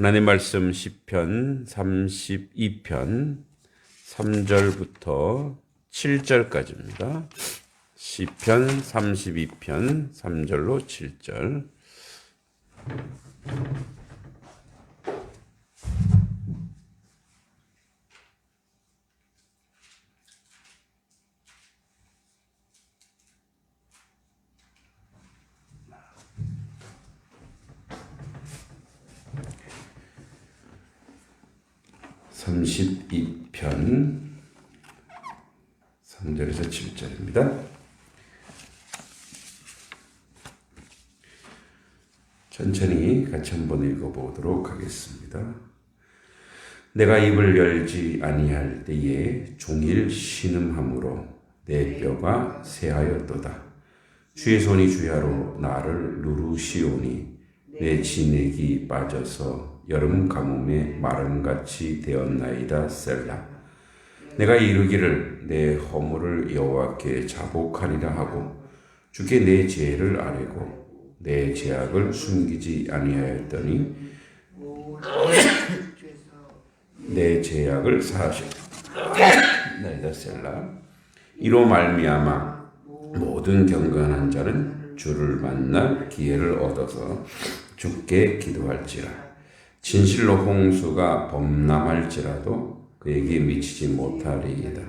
하나님 말씀 시편 32편 3절부터 7절까지입니다. 시편 32편 3절로 7절. (32편) 3절에서 7절입니다. 천천히 같이 한번 읽어보도록 하겠습니다. 내가 입을 열지 아니할 때에 종일 신음함으로 내 뼈가 새하였도다. 주의 손이 주야로 나를 누르시오니 내 진액이 빠져서 여름 가뭄에 마름같이 되었나이다. 셀라. 내가 이르기를 내 허물을 여호와께 자복하리라 하고 주께 내 죄를 아뢰고 내 죄악을 숨기지 아니하였더니 내 죄악을 사하셨나이다. 셀라. 이로 말미암아 모든 경건한 자는 주를 만날 기회를 얻어서 주께 기도할지라. 진실로 홍수가 범람할지라도 그에게 미치지 못하리이다.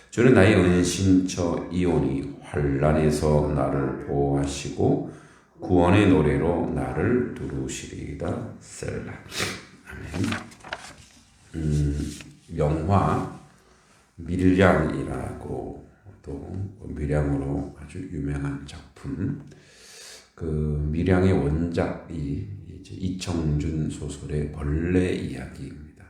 주는 나의 은신처 이오니 환난에서 나를 보호하시고 구원의 노래로 나를 두루시리이다. 셀라. 아멘. 영화 밀양이라고 또 밀양으로 아주 유명한 작품. 그 밀양의 원작이 이제 이청준 소설의 벌레 이야기입니다.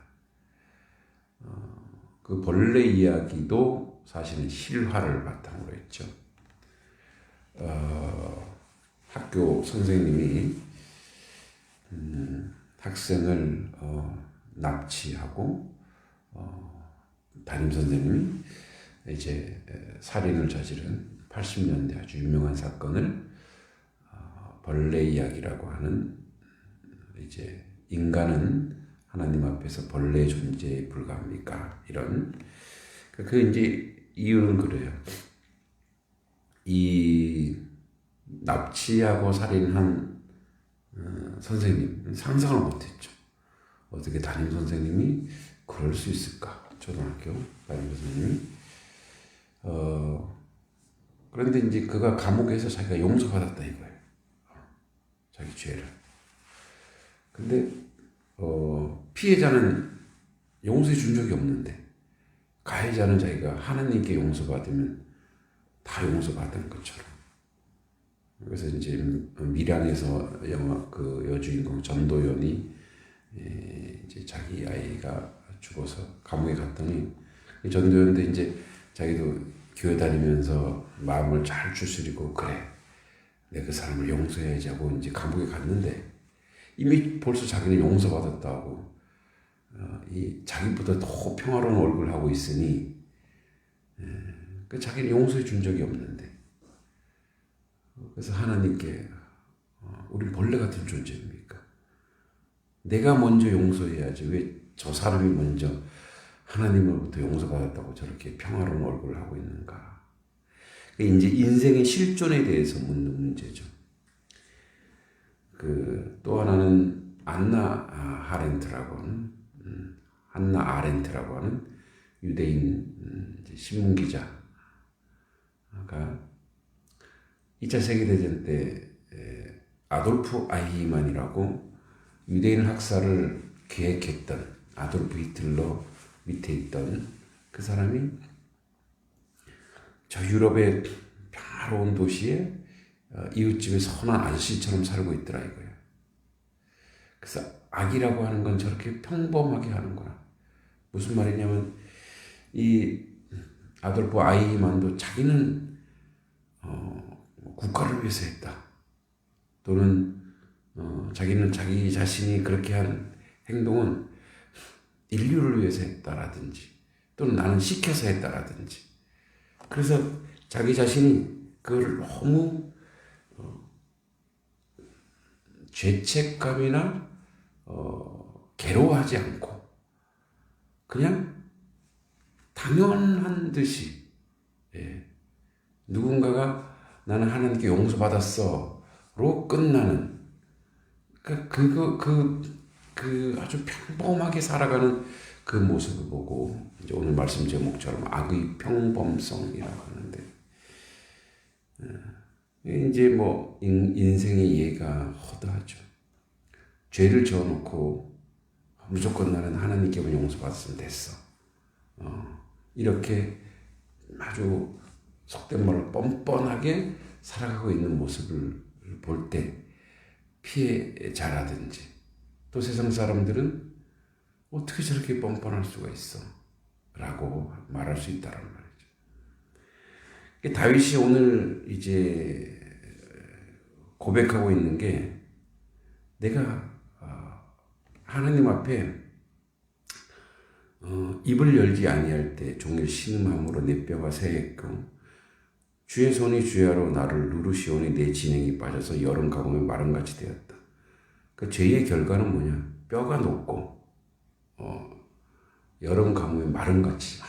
그 벌레 이야기도 사실은 실화를 바탕으로 했죠. 학교 선생님이 학생을 납치하고 담임 선생님이 이제 살인을 저지른 80년대 아주 유명한 사건을 벌레 이야기라고 하는, 이제 인간은 하나님 앞에서 벌레의 존재에 불과합니까? 이런, 그 이제 이유는 그래요. 이 납치하고 살인한 선생님 상상을 못했죠. 어떻게 담임 선생님이 그럴 수 있을까? 초등학교 담임 선생님이. 그런데 이제 그가 감옥에서 자기가 용서받았다 이거예요. 자기 죄를. 근데 피해자는 용서해 준 적이 없는데 가해자는 자기가 하나님께 용서받으면 다 용서받은 것처럼. 그래서 이제 밀양에서 영화 그 여주인공 전도연이 이제 자기 아이가 죽어서 감옥에 갔더니 전도연도 이제 자기도 교회 다니면서 마음을 잘 추스리고 그래, 내가 그 사람을 용서해야지 하고 이제 감옥에 갔는데 이미 벌써 자기는 용서받았다고 이 자기보다 더 평화로운 얼굴을 하고 있으니 그 자기는 용서해 준 적이 없는데, 그래서 하나님께 우린 벌레 같은 존재입니까? 내가 먼저 용서해야지 왜 저 사람이 먼저 하나님으로부터 용서받았다고 저렇게 평화로운 얼굴을 하고 있는가? 이제 인생의 실존에 대해서 묻는 문제죠. 그 또 하나는 한나 아렌트라고 하는 유대인 신문 기자가 2차 세계대전 때 아돌프 아이히만이라고 유대인 학살을 계획했던 아돌프 히틀러 밑에 있던 그 사람이 저 유럽의 평화로운 도시에 이웃집에 선한 아저씨처럼 살고 있더라 이거예요. 그래서 악이라고 하는 건 저렇게 평범하게 하는 거야. 무슨 말이냐면 이 아돌프 아이히만도 자기는 국가를 위해서 했다, 또는 자기는 자기 자신이 그렇게 한 행동은 인류를 위해서 했다라든지, 또는 나는 시켜서 했다라든지, 그래서 자기 자신이 그걸 너무 죄책감이나 괴로워하지 않고 그냥 당연한 듯이 누군가가 나는 하나님께 용서받았어로 끝나는 그 아주 평범하게 살아가는 그 모습을 보고 이제 오늘 말씀 제목처럼 악의 평범성이라고 하는데 이제 뭐 인생의 이해가 허다하죠. 죄를 지어놓고 무조건 나는 하나님께만 용서받았으면 됐어. 이렇게 아주 속된 말로 뻔뻔하게 살아가고 있는 모습을 볼 때 피해자라든지 또 세상 사람들은 어떻게 저렇게 뻔뻔할 수가 있어? 라고 말할 수 있다는 말이죠. 다윗이 오늘 이제 고백하고 있는 게 내가 하나님 앞에 입을 열지 아니할 때 종일 신음함으로 내 뼈가 새했고 주의 손이 주야로 나를 누르시오니 내 진행이 빠져서 여름 가뭄에 마름같이 되었다. 그 죄의 결과는 뭐냐? 뼈가 녹고 여름 가뭄에 마름같이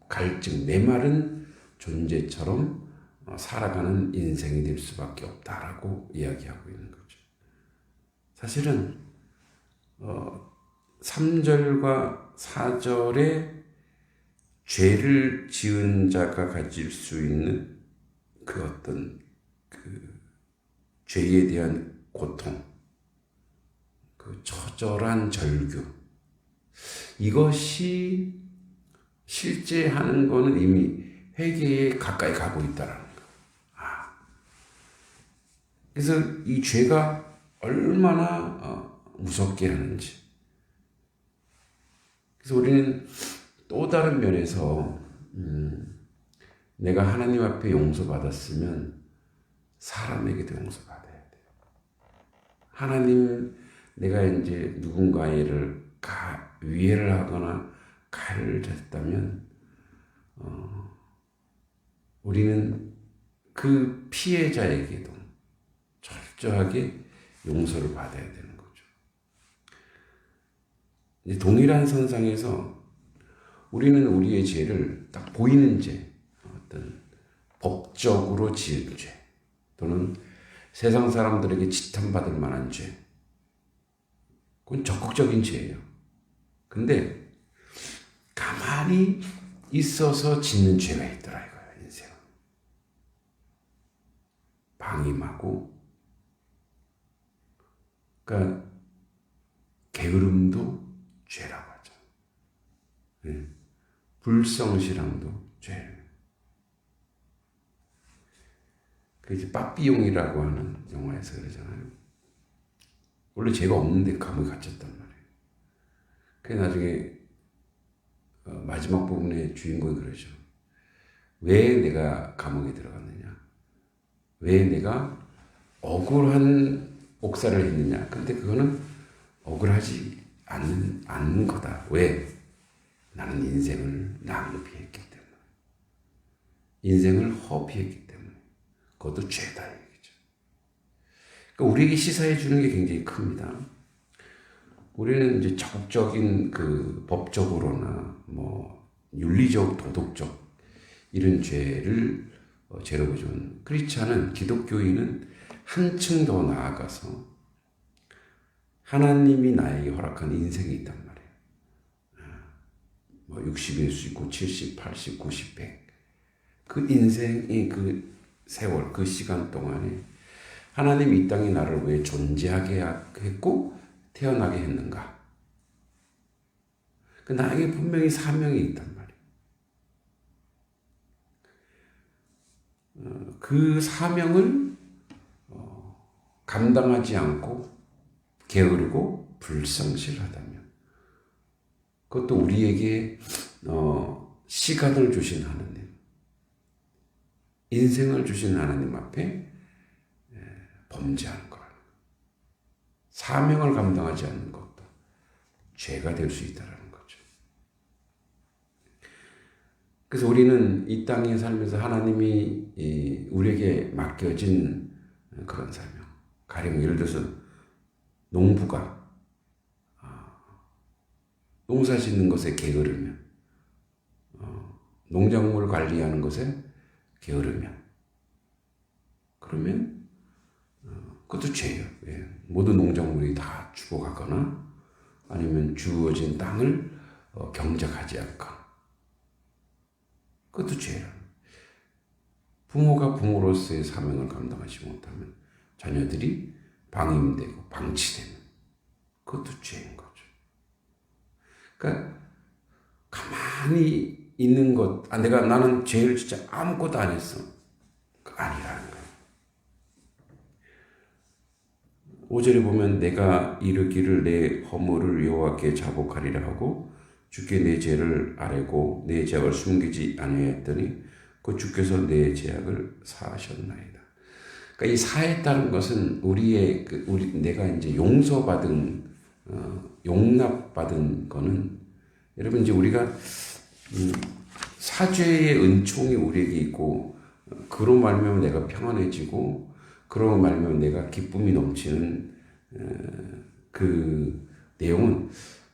갈증 메마른 존재처럼 살아가는 인생이 될 수밖에 없다라고 이야기하고 있는 거죠. 사실은 3절과 4절에 죄를 지은 자가 가질 수 있는 그 어떤 그 죄에 대한 고통, 그 처절한 절규, 이것이 실제 하는 거는 이미 회개에 가까이 가고 있다라는 거. 그래서 이 죄가 얼마나 무섭게 하는지. 그래서 우리는 또 다른 면에서 내가 하나님 앞에 용서받았으면 사람에게도 용서받아야 돼요. 하나님, 내가 이제 누군가를 위해를 하거나 가해를 했다면 우리는 그 피해자에게도 철저하게 용서를 받아야 되는 거죠. 이제 동일한 선상에서 우리는 우리의 죄를 딱 보이는 죄, 어떤 법적으로 지은 죄, 또는 세상 사람들에게 지탄받을 만한 죄, 그건 적극적인 죄예요. 근데 가만히 있어서 짓는 죄가 있더라 이거야, 인생. 방임하고, 그러니까 게으름도 죄라고 하죠. 네. 불성실함도 죄. 그 이제 빠삐용이라고 하는 영화에서 그러잖아요. 원래 죄가 없는데 감옥에 갇혔단 말이에요. 그 나중에 마지막 부분에 주인공이 그러죠. 왜 내가 감옥에 들어갔느냐? 왜 내가 억울한 옥살을 했느냐? 근데 그거는 억울하지 않는 거다. 왜? 나는 인생을 낭비했기 때문에. 인생을 허비했기 때문에. 그것도 죄다. 얘기죠. 그러니까 우리에게 시사해 주는 게 굉장히 큽니다. 우리는 이제 적극적인 그 법적으로나 뭐 윤리적, 도덕적 이런 죄를 죄로 보지만 크리스찬은, 기독교인은 한층 더 나아가서 하나님이 나에게 허락한 인생이 있단 말이에요. 뭐 60일 수 있고 70, 80, 90, 100. 그 인생의 그 세월, 그 시간 동안에 하나님이 이 땅에 나를 왜 존재하게 했고 태어나게 했는가? 나에게 분명히 사명이 있단 말이에요. 그 사명을 감당하지 않고 게으르고 불성실하다면, 그것도 우리에게 시간을 주신 하나님, 인생을 주신 하나님 앞에 범죄하는 것, 사명을 감당하지 않는 것도 죄가 될 수 있다는 거죠. 그래서 우리는 이 땅에 살면서 하나님이 우리에게 맡겨진 그런 사명, 가령 예를 들어서 농부가 농사 짓는 것에 게으르면, 농작물 관리하는 것에 게으르면, 그러면 그것도 죄예요. 예. 모든 농작물이 다 죽어가거나 아니면 주어진 땅을 경작하지 않거나, 그것도 죄예요. 부모가 부모로서의 사명을 감당하지 못하면 자녀들이 방임되고 방치되는, 그것도 죄인 거죠. 그러니까 가만히 있는 것, 나는 죄를 진짜 아무것도 안 했어, 아니라는 거예요. 5절에 보면 내가 이르기를 내 허물을 여호와께 자복하리라 하고 주께 내 죄를 아뢰고 내 죄악을 숨기지 아니하였더니 그 주께서 내 죄악을 사하셨나이다. 그러니까 이 사했다는 것은 내가 이제 용서받은, 용납받은 거는, 여러분 이제 우리가 사죄의 은총이 우리에게 있고, 그로 말미암아 내가 평안해지고, 그로 말미암아 내가 기쁨이 넘치는 그 내용은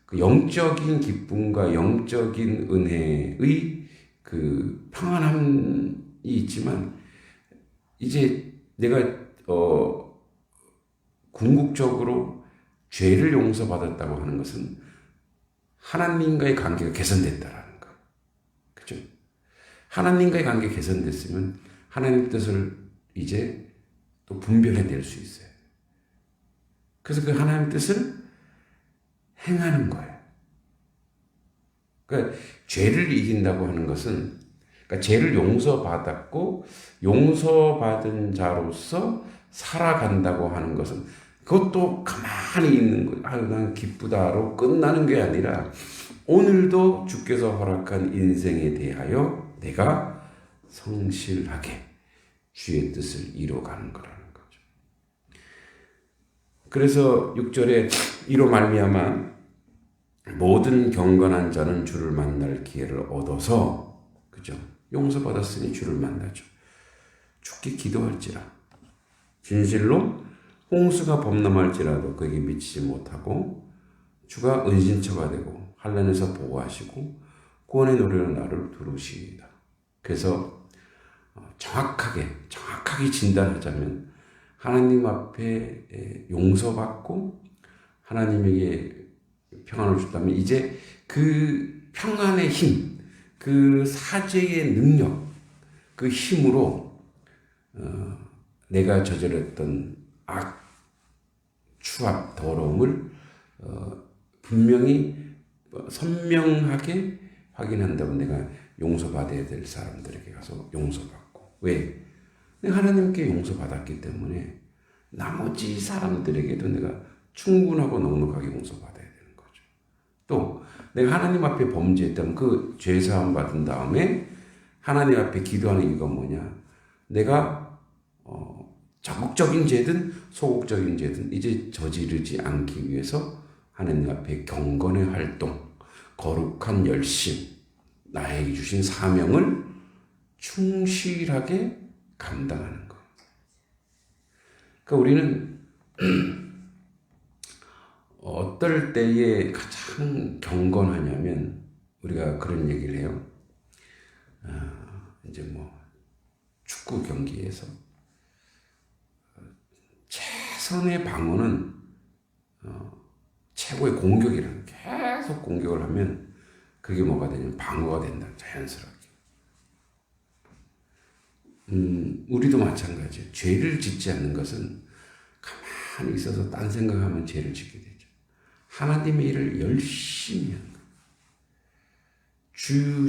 그 영적인 기쁨과 영적인 은혜의 그 평안함이 있지만, 이제 내가 궁극적으로 죄를 용서받았다고 하는 것은 하나님과의 관계가 개선됐다라는 거. 그죠? 하나님과의 관계가 개선됐으면 하나님 뜻을 이제 또 분별해낼 수 있어요. 그래서 그 하나님 뜻을 행하는 거예요. 그러니까 죄를 이긴다고 하는 것은, 그러니까 죄를 용서받았고 용서받은 자로서 살아간다고 하는 것은, 그것도 가만히 있는 거예요. 아유, 난 기쁘다로 끝나는 게 아니라 오늘도 주께서 허락한 인생에 대하여 내가 성실하게 주의 뜻을 이뤄가는 거라는 거죠. 그래서 6절에 이로 말미암아 모든 경건한 자는 주를 만날 기회를 얻어서, 그죠? 용서받았으니 주를 만나죠. 죽게 기도할지라 진실로 홍수가 범람할지라도 그에게 미치지 못하고 주가 은신처가 되고 한란에서 보호하시고 구원의 노래로 나를 두르시이다. 그래서 정확하게 진단하자면 하나님 앞에 용서받고 하나님에게 평안을 줬다면 이제 그 평안의 힘, 그 사죄의 능력, 그 힘으로 내가 저질렀던 악, 추악, 더러움을 분명히 선명하게 확인한다면 내가 용서받아야 될 사람들에게 가서 용서받고, 왜? 내가 하나님께 용서받았기 때문에 나머지 사람들에게도 내가 충분하고 넉넉하게 용서받아야 되는 거죠. 또 내가 하나님 앞에 범죄했다면 그 죄사함 받은 다음에 하나님 앞에 기도하는 이유가 뭐냐? 내가 적극적인 죄든 소극적인 죄든 이제 저지르지 않기 위해서 하나님 앞에 경건의 활동, 거룩한 열심, 나에게 주신 사명을 충실하게 감당하는 것. 그러니까 우리는 어떨 때에 가장 경건하냐면, 우리가 그런 얘기를 해요. 이제 뭐 축구 경기에서 최선의 방어는 최고의 공격이라는, 계속 공격을 하면 그게 뭐가 되냐면 방어가 된다, 자연스럽게. 우리도 마찬가지예요. 죄를 짓지 않는 것은 가만히 있어서 딴 생각하면 죄를 짓게 되죠. 하나님의 일을 열심히 하는 거예요.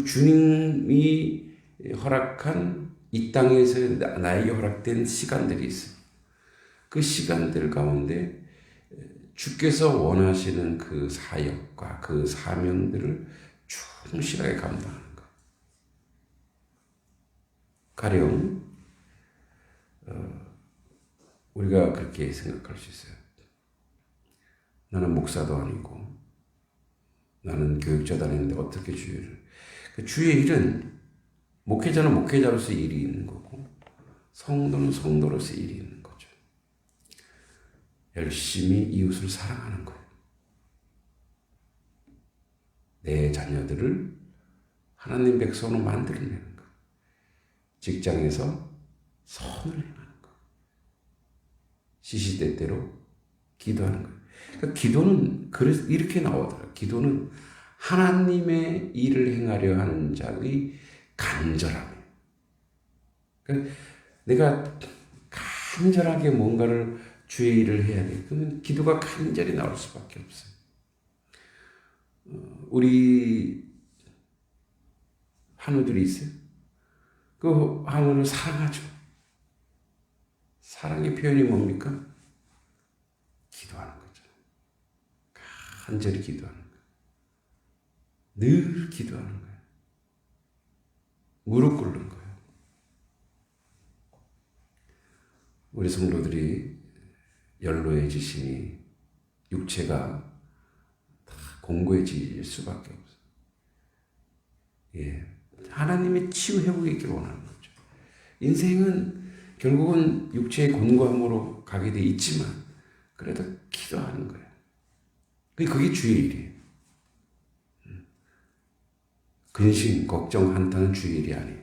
주님이 허락한 이 땅에서 나에게 허락된 시간들이 있어요. 그 시간들 가운데 주께서 원하시는 그 사역과 그 사명들을 충실하게 감당하는 것. 가령 우리가 그렇게 생각할 수 있어요. 나는 목사도 아니고 나는 교육자도 아닌데 어떻게 주의를. 주의 일은 목회자는 목회자로서 일이 있는 거고 성도는 성도로서 일이 있는 거죠. 열심히 이웃을 사랑하는 거예요. 내 자녀들을 하나님 백성으로 만들어내는 것. 직장에서 선을 행하는 것. 시시때때로 기도하는 것. 그러니까 기도는 그래서 이렇게 나오더라. 기도는 하나님의 일을 행하려 하는 자의 간절함이에요. 그러니까 내가 간절하게 뭔가를 주의 일을 해야 돼. 그러면 기도가 간절히 나올 수밖에 없어요. 우리 한우들이 있어요. 그 한우를 사랑하죠. 사랑의 표현이 뭡니까? 기도하는 거죠. 간절히 기도하는 거예요. 늘 기도하는 거예요. 무릎 꿇는 거예요. 우리 성도들이 연로해지시니 육체가 다 공고해질 수밖에 없어요. 예. 하나님의 치유 회복이 있기를 원하는 거죠. 인생은 결국은 육체의 곤고함으로 가게 돼 있지만 그래도 기도하는 거예요. 그게 주의 일이에요. 근심, 걱정, 한탄은 주의 일이 아니에요.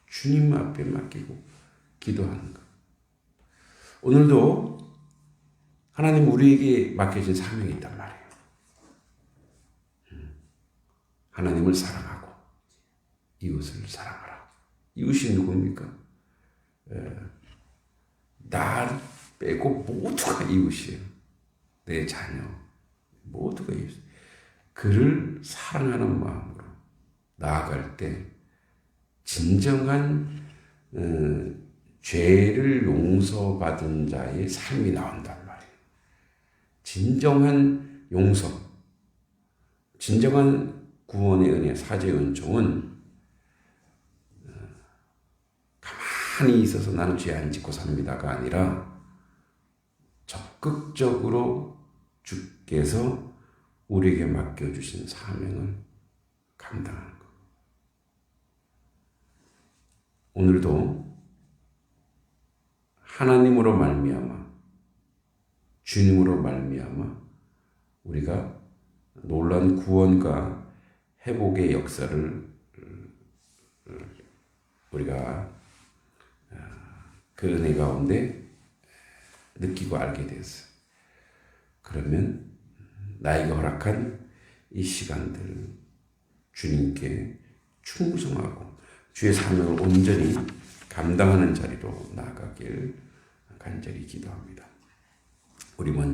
주님 앞에 맡기고 기도하는 것. 오늘도 하나님 우리에게 맡겨진 사명이 있단 말이에요. 하나님을 사랑하고 이웃을 사랑하라. 이웃이 누굽니까? 나 빼고 모두가 이웃이에요. 내 자녀 모두가 이웃. 그를 사랑하는 마음으로 나아갈 때 진정한 죄를 용서받은 자의 삶이 나온단 말이에요. 진정한 용서, 진정한 구원의 은혜, 사죄의 은총은 가만히 있어서 나는 죄 안 짓고 삽니다가 아니라 적극적으로 주께서 우리에게 맡겨주신 사명을 감당하는 것. 오늘도 하나님으로 말미암아 주님으로 말미암아 우리가 놀라운 구원과 회복의 역사를 우리가 그 은혜 가운데 느끼고 알게 되었어요. 그러면 나에게 허락한 이 시간들 주님께 충성하고 주의 사명을 온전히 감당하는 자리로 나아가길 간절히 기도합니다. 우리 먼저